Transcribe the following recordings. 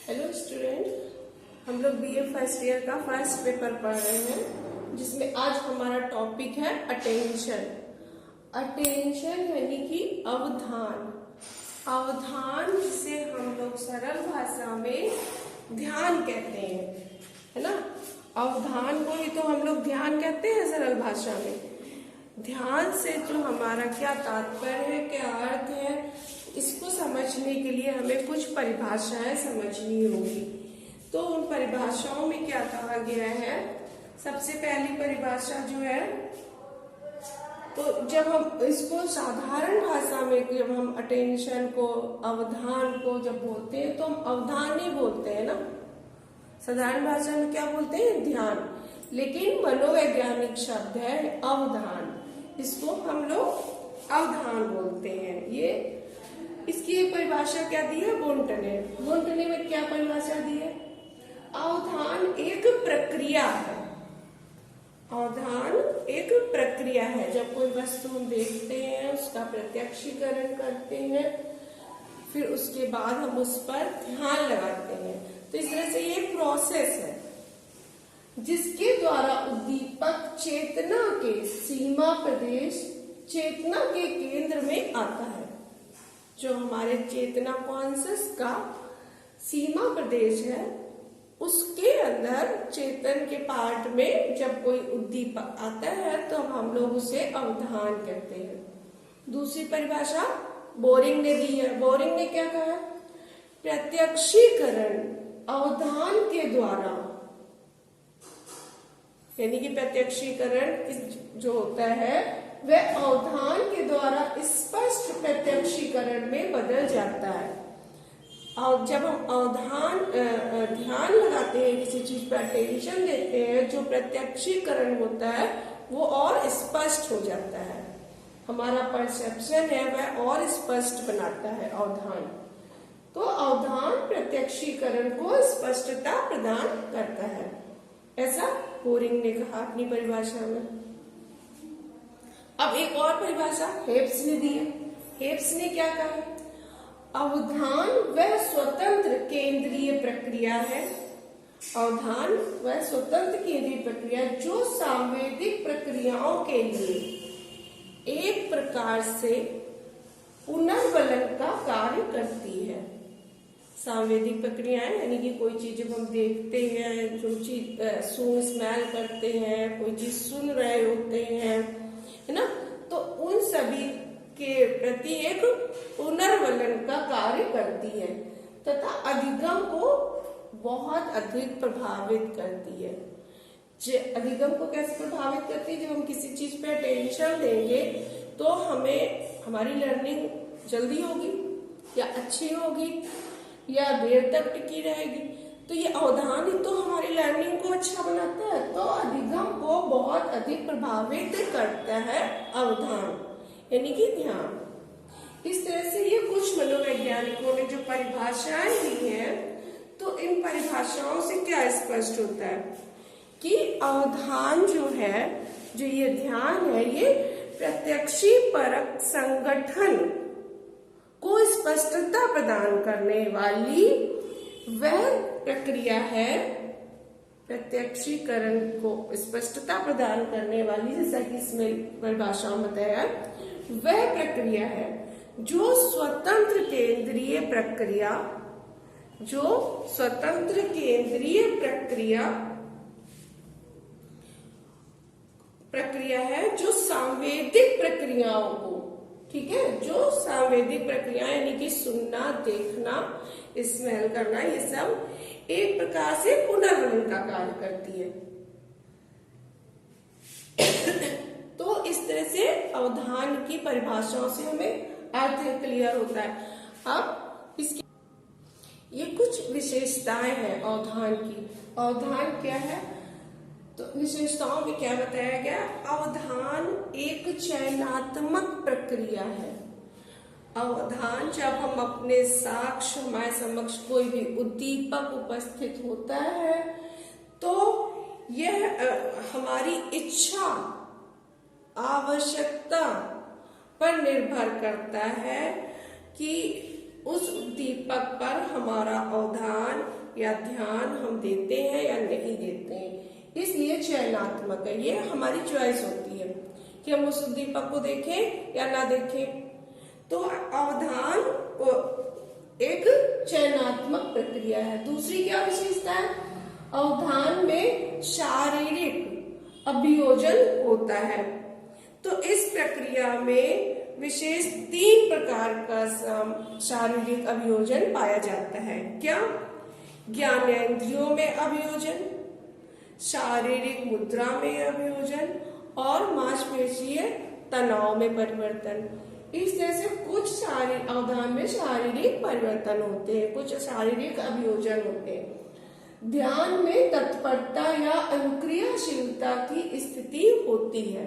Hello student, हम लोग BA first year का फर्स्ट पेपर पढ़ रहे हैं, जिसमें आज हमारा टॉपिक है अटेंशन। अटेंशन यानी कि अवधान। अवधान जिसे हम लोग सरल भाषा में ध्यान कहते हैं, है ना। अवधान को ही तो हम लोग ध्यान कहते हैं सरल भाषा में। ध्यान से जो हमारा क्या तात्पर्य है, क्या अर्थ है, इसको समझने के लिए हमें कुछ परिभाषाएं समझनी होगी। तो उन परिभाषाओं में क्या कहा गया है, सबसे पहली परिभाषा जो है, तो जब हम इसको साधारण भाषा में जब हम अटेंशन को, अवधान को जब बोलते हैं तो हम अवधान ही बोलते हैं ना। साधारण भाषा में क्या बोलते हैं, ध्यान। लेकिन मनोवैज्ञानिक शब्द है अवधान, इसको हम लोग अवधान बोलते हैं। ये इसकी एक परिभाषा क्या दी है, बोन्ट ने में क्या परिभाषा दी है, अवधान एक प्रक्रिया है। अवधान एक प्रक्रिया है, जब कोई वस्तु हम देखते हैं, उसका प्रत्यक्षीकरण करते हैं, फिर उसके बाद हम उस पर ध्यान लगाते हैं। तो इस तरह से ये प्रोसेस है जिसके द्वारा उद्दीपक चेतना के सीमा प्रदेश, चेतना के केंद्र में आता है। जो हमारे चेतना कॉन्शस का सीमा प्रदेश है, उसके अंदर चेतन के पार्ट में जब कोई उद्दीपक आता है तो हम लोग उसे अवधान कहते हैं। दूसरी परिभाषा बोरिंग ने दी है। बोरिंग ने क्या कहा, प्रत्यक्षीकरण अवधान के द्वारा, यानी कि प्रत्यक्षीकरण जो होता है वह अवधान के द्वारा स्पष्ट प्रत्यक्षीकरण में बदल जाता है। और जब हम अवधान ध्यान लगाते हैं, किसी चीज पर अटेंशन देते हैं, जो प्रत्यक्षीकरण होता है वो और स्पष्ट हो जाता है। हमारा परसेप्शन है वह और स्पष्ट बनाता है अवधान। तो अवधान प्रत्यक्षीकरण को स्पष्टता प्रदान करता है, ऐसा बोरिंग ने कहा अपनी परिभाषा में। अब एक और परिभाषा हेब्स ने दी है। हेब्स ने क्या कहा, अवधान वह स्वतंत्र केंद्रीय प्रक्रिया है। अवधान वह स्वतंत्र केंद्रीय प्रक्रिया जो सांवेदिक प्रक्रियाओं के लिए एक प्रकार से पुनर्वलन का कार्य करती है। सांवेदिक प्रक्रियाएं यानी कि कोई चीज जब हम देखते हैं, जो चीज स्मेल करते हैं, कोई चीज सुन रहे होते हैं, है ना, तो उन सभी के प्रति एक पुनर्वलन का कार्य करती है तथा अधिगम को बहुत अधिक प्रभावित करती है। अधिगम को कैसे प्रभावित करती है, जब हम किसी चीज पे अटेंशन देंगे तो हमें हमारी लर्निंग जल्दी होगी या अच्छी होगी या देर तक टिकी रहेगी। तो ये अवधान ही तो हमारी लर्निंग को अच्छा बनाता है। तो अधिगम को बहुत अधिक प्रभावित करता है अवधान, यानी कि ध्यान। इस तरह से ये कुछ मनोवैज्ञानिकों ने जो परिभाषाएं दी हैं, तो इन परिभाषाओं से क्या स्पष्ट होता है कि अवधान जो है, जो ये ध्यान है, ये प्रत्यक्षीपरक संगठन को स्पष्टता प्रदान करने वाली वह प्रक्रिया है। प्रत्यक्षीकरण को स्पष्टता प्रदान करने वाली, जैसा कि इसमें परिभाषा में बताया, वह प्रक्रिया है जो स्वतंत्र केंद्रीय प्रक्रिया, जो स्वतंत्र केंद्रीय प्रक्रिया है, जो सांवेदिक प्रक्रियाओं को, ठीक है, जो सांवेदिक प्रक्रिया यानी कि सुनना, देखना, स्मेल करना, ये सब एक प्रकार से पुनर्वलन का कार्य करती है। तो इस तरह से अवधान की परिभाषाओं से हमें अर्थ क्लियर होता है। अब इसकी ये कुछ विशेषताएं हैं अवधान की। अवधान क्या है, तो विशेषताओं में क्या बताया गया, अवधान एक चयनात्मक प्रक्रिया है। अवधान जब हम अपने साक्ष्य, हमारे समक्ष कोई भी उद्दीपक उपस्थित होता है, तो यह हमारी इच्छा, आवश्यकता पर निर्भर करता है कि उस उद्दीपक पर हमारा अवधान या ध्यान हम देते हैं या नहीं देते हैं, इसलिए चयनात्मक है। ये हमारी चॉइस होती है कि हम उस उद्दीपक को देखें या ना देखें। तो अवधान एक चयनात्मक प्रक्रिया है। दूसरी क्या विशेषता है? अवधान में शारीरिक अभियोजन होता है। तो इस प्रक्रिया में विशेष 3 प्रकार का शारीरिक अभियोजन पाया जाता है। क्या? ज्ञानेंद्रियों में अभियोजन, शारीरिक मुद्रा में अभियोजन और मांसपेशीय तनाव में परिवर्तन। इस तरह से कुछ शारीरिक अवधान में शारीरिक परिवर्तन होते हैं, कुछ शारीरिक अभियोजन होते हैं। ध्यान में तत्परता या अनुक्रियाशीलता की स्थिति होती है।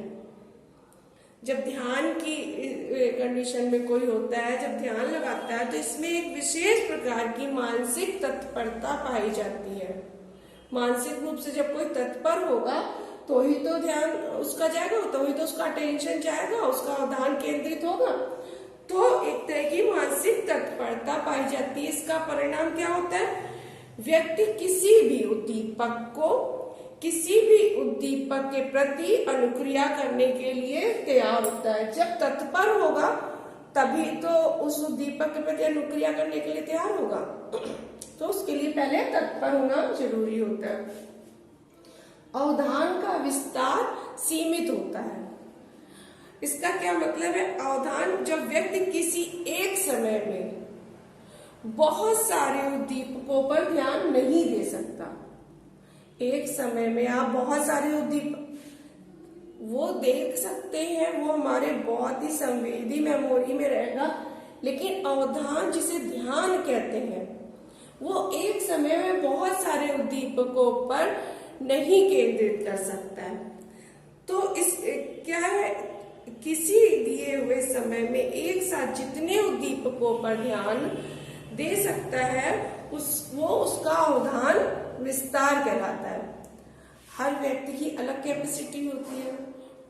जब ध्यान की कंडीशन में कोई होता है, जब ध्यान लगाता है, तो इसमें एक विशेष प्रकार की मानसिक तत्परता पाई जाती है। मानसिक रूप से जब कोई तत्पर होगा तो ही तो ध्यान उसका जाएगा, तो ही तो उसका अटेंशन जाएगा, उसका ध्यान केंद्रित होगा। तो एक तरह की मानसिक तत्परता पाई जाती है। इसका परिणाम क्या होता है? व्यक्ति किसी भी उद्दीपक के प्रति अनुक्रिया करने के लिए तैयार होता है। जब तत्पर होगा तभी तो उस उद्दीपक के प्रति अनुक्रिया करने के लिए तैयार होगा। तो उसके लिए पहले तत्पर होना जरूरी होता है। अवधान का विस्तार सीमित होता है। इसका क्या मतलब है? अवधान, जब व्यक्ति किसी एक समय में बहुत सारे उद्दीपकों पर ध्यान नहीं दे सकता। एक समय में आप बहुत सारे उद्दीपक वो देख सकते हैं, वो हमारे बहुत ही संवेदी मेमोरी में रहेगा, लेकिन अवधान जिसे ध्यान कहते हैं वो एक समय में बहुत सारे उद्दीपकों पर नहीं केंद्रित कर सकता है। तो इस क्या है, किसी दिए हुए समय में एक साथ जितने उद्दीपकों पर ध्यान दे सकता है उसका अवधान विस्तार कहलाता है। हर व्यक्ति की अलग कैपेसिटी होती है।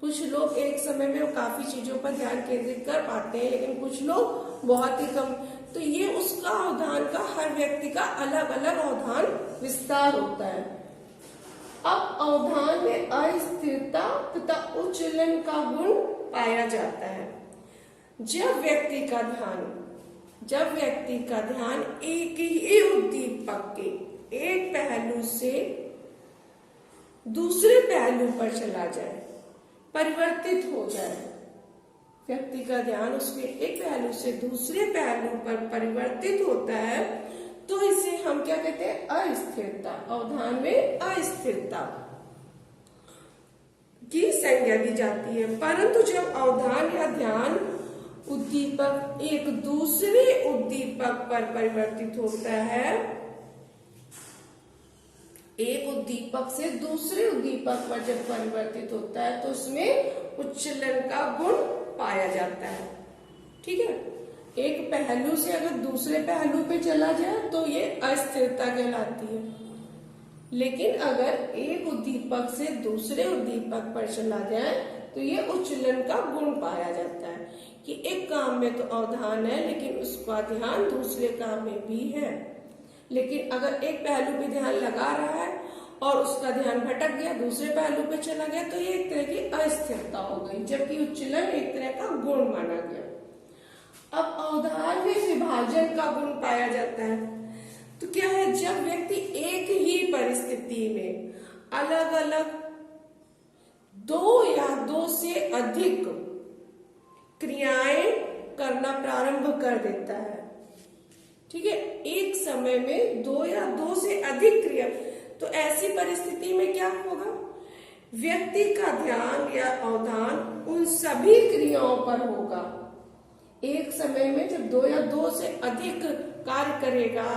कुछ लोग एक समय में काफी चीजों पर ध्यान केंद्रित कर पाते हैं, लेकिन कुछ लोग बहुत ही कम। तो ये उसका अवधान का, हर व्यक्ति का अलग अलग अवधान विस्तार होता है। अब अवधान में अस्थिरता तथा उच्चलन का गुण पाया जाता है। जब व्यक्ति का ध्यान एक ही उद्दीपक के एक पहलू से दूसरे पहलू पर चला जाए, परिवर्तित हो जाए, व्यक्ति का ध्यान उसके एक पहलू से दूसरे पहलू पर परिवर्तित होता है, तो इसे हम क्या कहते हैं? अस्थिरता। अवधान में अस्थिरता की संज्ञा दी जाती है। परंतु जब अवधान या ध्यान उद्दीपक एक दूसरे उद्दीपक पर परिवर्तित होता है, एक उद्दीपक से दूसरे उद्दीपक पर जब परिवर्तित होता है, तो उसमें उच्चलन का गुण पाया जाता है। ठीक है, एक पहलू से अगर दूसरे पहलू पे चला जाए तो ये अस्थिरता कहलाती है। लेकिन अगर एक उद्दीपक से दूसरे उद्दीपक पर चला जाए तो ये उच्चलन का गुण पाया जाता है कि एक काम में तो अवधान है, लेकिन उसका ध्यान दूसरे काम में भी है। लेकिन अगर एक पहलू पे ध्यान लगा रहा है और उसका ध्यान भटक गया, दूसरे पहलू पे चला गया, तो ये एक तरह की अस्थिरता हो गई, जबकि उच्चलन एक तरह का गुण माना गया। अब अवधान में विभाजन का गुण पाया जाता है। तो क्या है? जब व्यक्ति एक ही परिस्थिति में अलग अलग 2 या 2 से अधिक क्रियाएं करना प्रारंभ कर देता है, ठीक है, एक समय में 2 या 2 से अधिक क्रिया, तो ऐसी परिस्थिति में क्या होगा? व्यक्ति का ध्यान या अवधान उन सभी क्रियाओं पर होगा। एक समय में जब 2 या 2 से अधिक कार्य करेगा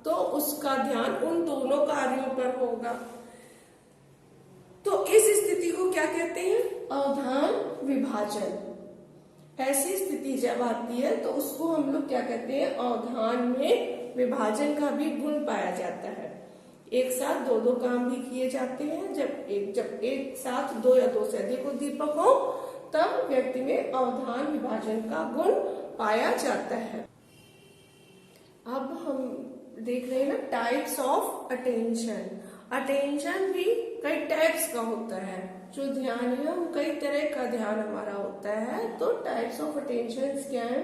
तो उसका ध्यान उन दोनों कार्यों पर होगा। तो इस स्थिति को क्या कहते हैं? अवधान विभाजन। ऐसी स्थिति जब आती है तो उसको हम लोग क्या कहते हैं? अवधान में विभाजन का भी गुण पाया जाता है। एक साथ 2-2 काम भी किए जाते हैं। जब एक साथ 2 या 2 से अधिक उद्दीपक हो तब व्यक्ति में अवधान विभाजन का गुण पाया जाता है। अब हम देख रहे हैं ना, टाइप्स ऑफ अटेंशन। अटेंशन भी कई टाइप्स का होता है। जो ध्यान है वो कई तरह का ध्यान हमारा होता है। तो टाइप्स ऑफ अटेंशन क्या है?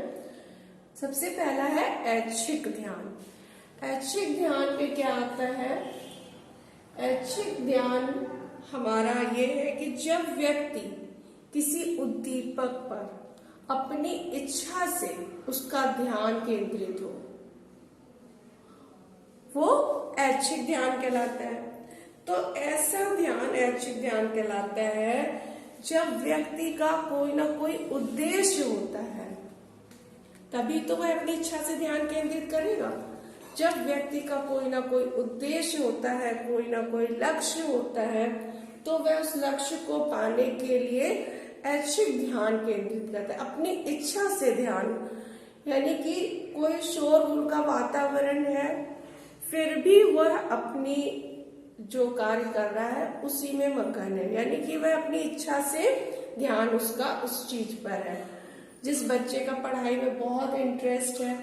सबसे पहला है ऐच्छिक ध्यान। ऐच्छिक ध्यान में क्या आता है? ऐच्छिक ध्यान हमारा ये है कि जब व्यक्ति किसी उद्दीपक पर अपनी इच्छा से उसका ध्यान केंद्रित हो, वो ऐच्छिक ध्यान कहलाता है। तो ऐसा ध्यान ऐच्छिक ध्यान कहलाता है जब व्यक्ति का कोई ना कोई उद्देश्य होता है, तभी तो वह अपनी इच्छा से ध्यान केंद्रित करेगा। जब व्यक्ति का कोई ना कोई उद्देश्य होता है, कोई ना कोई लक्ष्य होता है, तो वह उस लक्ष्य को पाने के लिए ऐच्छिक ध्यान केंद्रित करता है, अपनी इच्छा से ध्यान। यानी कि कोई शोरगुल का वातावरण है, फिर भी वह अपनी जो कार्य कर रहा है उसी में मगन है, यानी कि वह अपनी इच्छा से ध्यान उसका उस चीज पर है। जिस बच्चे का पढ़ाई में बहुत इंटरेस्ट है,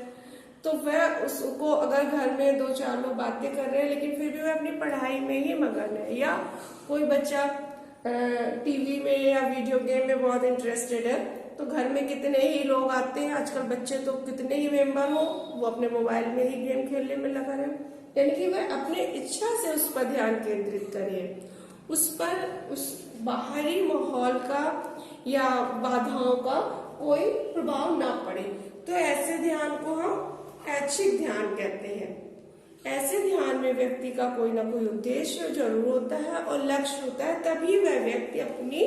तो वह उसको अगर घर में दो चार लोग बातें कर रहे हैं लेकिन फिर भी वह अपनी पढ़ाई में ही मगन है। या कोई बच्चा टीवी में या वीडियो गेम में बहुत इंटरेस्टेड है, तो घर में कितने ही लोग आते हैं, आजकल बच्चे तो कितने ही मेंबर हो, वो अपने मोबाइल में ही गेम खेलने में लगा रहे। यानी कि वह अपने इच्छा से उस पर ध्यान केंद्रित करे, उस पर उस बाहरी माहौल का या बाधाओं का कोई प्रभाव ना पड़े। तो ऐसे ध्यान को हम ऐच्छिक ध्यान कहते हैं। ऐसे ध्यान में व्यक्ति का कोई ना कोई उद्देश्य जरूर होता है और लक्ष्य होता है, तभी वह व्यक्ति अपनी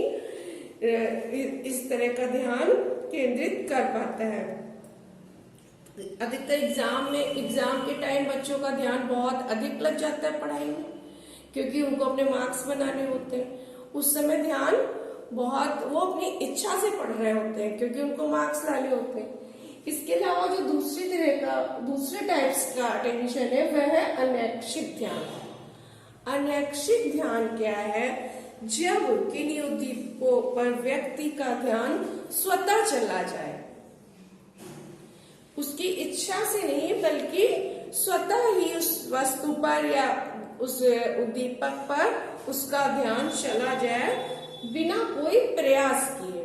इस तरह का ध्यान केंद्रित कर पाता है। अधिकतर एग्जाम के टाइम बच्चों का ध्यान बहुत अधिक लग जाता है पढ़ाई में, क्योंकि उनको अपने मार्क्स बनाने होते हैं। उस समय ध्यान बहुत, वो अपनी इच्छा से पढ़ रहे होते हैं क्योंकि उनको मार्क्स लाने होते हैं। इसके अलावा जो दूसरे टाइप्स का अटेंशन है वह है अनैच्छिक ध्यान। अनैच्छिक ध्यान क्या है? जब किन्हीं उद्दीपकों पर व्यक्ति का ध्यान स्वतः चला जाए, उसकी इच्छा से नहीं बल्कि स्वतः ही उस वस्तु पर या उस उद्दीपक पर उसका ध्यान चला जाए बिना कोई प्रयास किए।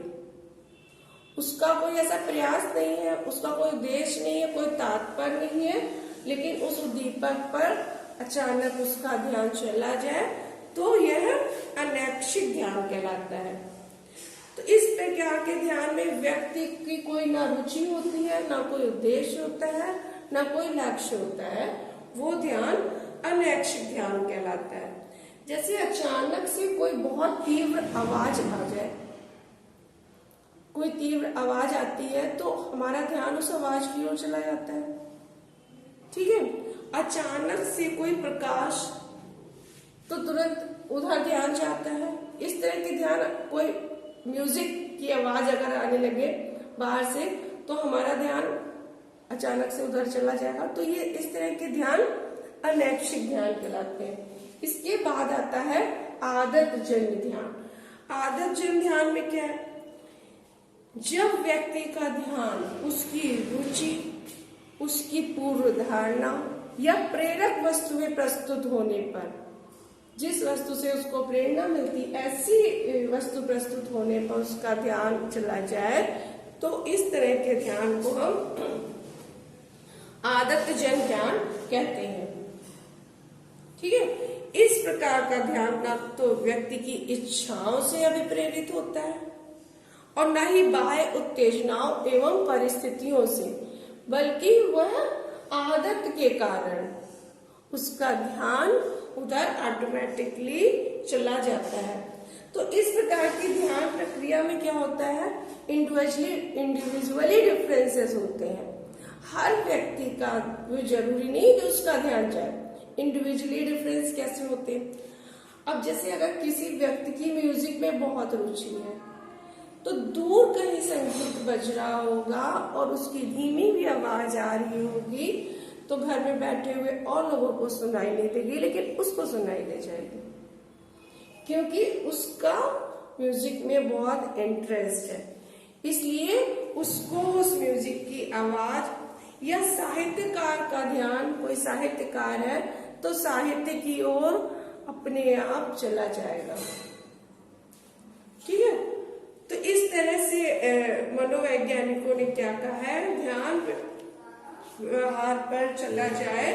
उसका कोई ऐसा प्रयास नहीं है, उसका कोई उद्देश्य नहीं है, कोई तात्पर्य नहीं है, लेकिन उस उद्दीपक पर अचानक उसका ध्यान चला जाए, तो यह अनैच्छिक ध्यान कहलाता है। तो इस प्रकार के ध्यान में व्यक्ति की कोई ना रुचि होती है, ना कोई उद्देश्य होता है, ना कोई लक्ष्य होता है, वो ध्यान अनैच्छिक ध्यान कहलाता है। जैसे अचानक से कोई बहुत तीव्र आवाज आ जाए, कोई तीव्र आवाज आती है तो हमारा ध्यान उस आवाज की ओर चला जाता है, ठीक है। अचानक से कोई प्रकाश, तो तुरंत उधर ध्यान जाता है। इस तरह के ध्यान, कोई म्यूजिक की आवाज अगर आने लगे बाहर से, तो हमारा ध्यान अचानक से उधर चला जाएगा। तो ये इस तरह के ध्यान अनैच्छिक ध्यान कहलाते हैं। इसके बाद आता है आदत जन्य ध्यान। आदत जन्य ध्यान में क्या है? जब व्यक्ति का ध्यान उसकी रुचि, उसकी पूर्व धारणा या प्रेरक वस्तुएं प्रस्तुत होने पर, जिस वस्तु से उसको प्रेरणा मिलती, ऐसी वस्तु प्रस्तुत होने पर उसका ध्यान चला जाए, तो इस तरह के ध्यान को हम आदतजन्य ध्यान कहते हैं, ठीक है। इस प्रकार का ध्यान न तो व्यक्ति की इच्छाओं से अभिप्रेरित होता है और न ही बाह्य उत्तेजनाओं एवं परिस्थितियों से, बल्कि वह आदत के कारण उसका ध्यान उधर ऑटोमेटिकली चला जाता है। तो इस प्रकार की ध्यान प्रक्रिया में क्या होता है? इंडिविजुअली डिफरेंसेस होते हैं। हर व्यक्ति का जरूरी नहीं कि उसका ध्यान जाए। इंडिविजुअली डिफरेंस कैसे होते हैं? अब जैसे अगर किसी व्यक्ति की म्यूजिक में बहुत रुचि है, तो दूर कहीं संगीत बज रहा होगा और उसकी धीमी भी आवाज आ रही होगी, तो घर में बैठे हुए और लोगों को सुनाई नहीं देगी, लेकिन उसको सुनाई दे जाएगी, क्योंकि उसका म्यूजिक में बहुत इंटरेस्ट है। इसलिए उसको उस म्यूजिक की आवाज या साहित्यकार का ध्यान, कोई साहित्यकार है तो साहित्य की ओर अपने आप चला जाएगा। ठीक है, तो इस तरह से मनोवैज्ञानिकों ने क्या कहा है, ध्यान व्यवहार पर चला जाए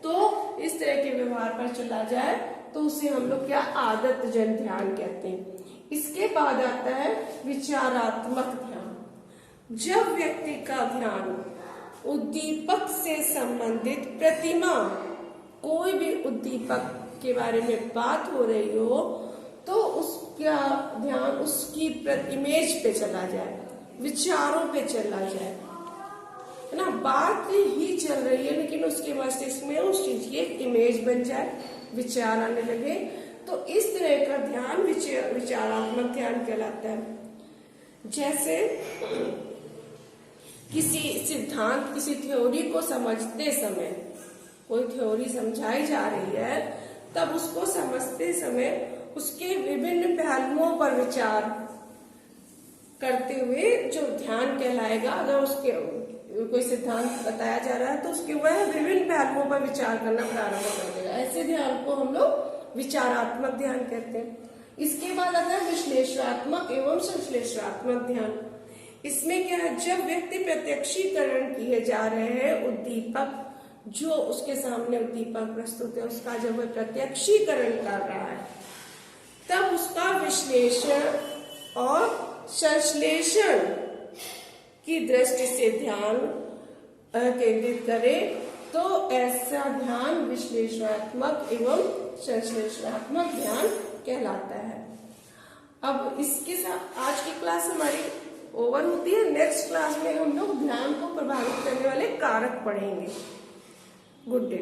तो इस तरह के व्यवहार पर चला जाए तो उसे हम लोग क्या आदत जन ध्यान कहते हैं। इसके बाद आता है विचारात्मक ध्यान। जब व्यक्ति का ध्यान उद्दीपक से संबंधित प्रतिमा, कोई भी उद्दीपक के बारे में बात हो रही हो तो उसका ध्यान उसकी इमेज पे चला जाए, विचारों पे चला जाए, है ना। बात ही चल रही है लेकिन उसके मस्तिष्क में उस चीज की एक इमेज बन जाए, विचार आने लगे, तो इस तरह का ध्यान विचारात्मक ध्यान कहलाता है। जैसे किसी सिद्धांत, किसी थ्योरी को समझते समय, कोई थ्योरी समझाई जा रही है तब उसको समझते समय उसके विभिन्न पहलुओं पर विचार करते हुए जो ध्यान कहलाएगा। अगर उसके कोई सिद्धांत बताया जा रहा है तो उसके वह विभिन्न पहलुओं पर विचार करना प्रारंभ कर देगा। ऐसे ध्यान को हम लोग विचारात्मक ध्यान कहते हैं। इसके बाद आता है विश्लेषणात्मक एवं संश्लेषणात्मक ध्यान। इसमें क्या है, जब व्यक्ति प्रत्यक्षीकरण किए जा रहे हैं उद्दीपक, जो उसके सामने उद्दीपक प्रस्तुत है उसका जब वह प्रत्यक्षीकरण कर रहा है तब उसका विश्लेषण और संश्लेषण की दृष्टि से ध्यान केंद्रित करे तो ऐसा ध्यान विश्लेषणात्मक एवं संश्लेषणात्मक ध्यान कहलाता है। अब इसके साथ आज की क्लास हमारी ओवर होती है। नेक्स्ट क्लास में हम लोग ध्यान को प्रभावित करने वाले कारक पढ़ेंगे। Good day.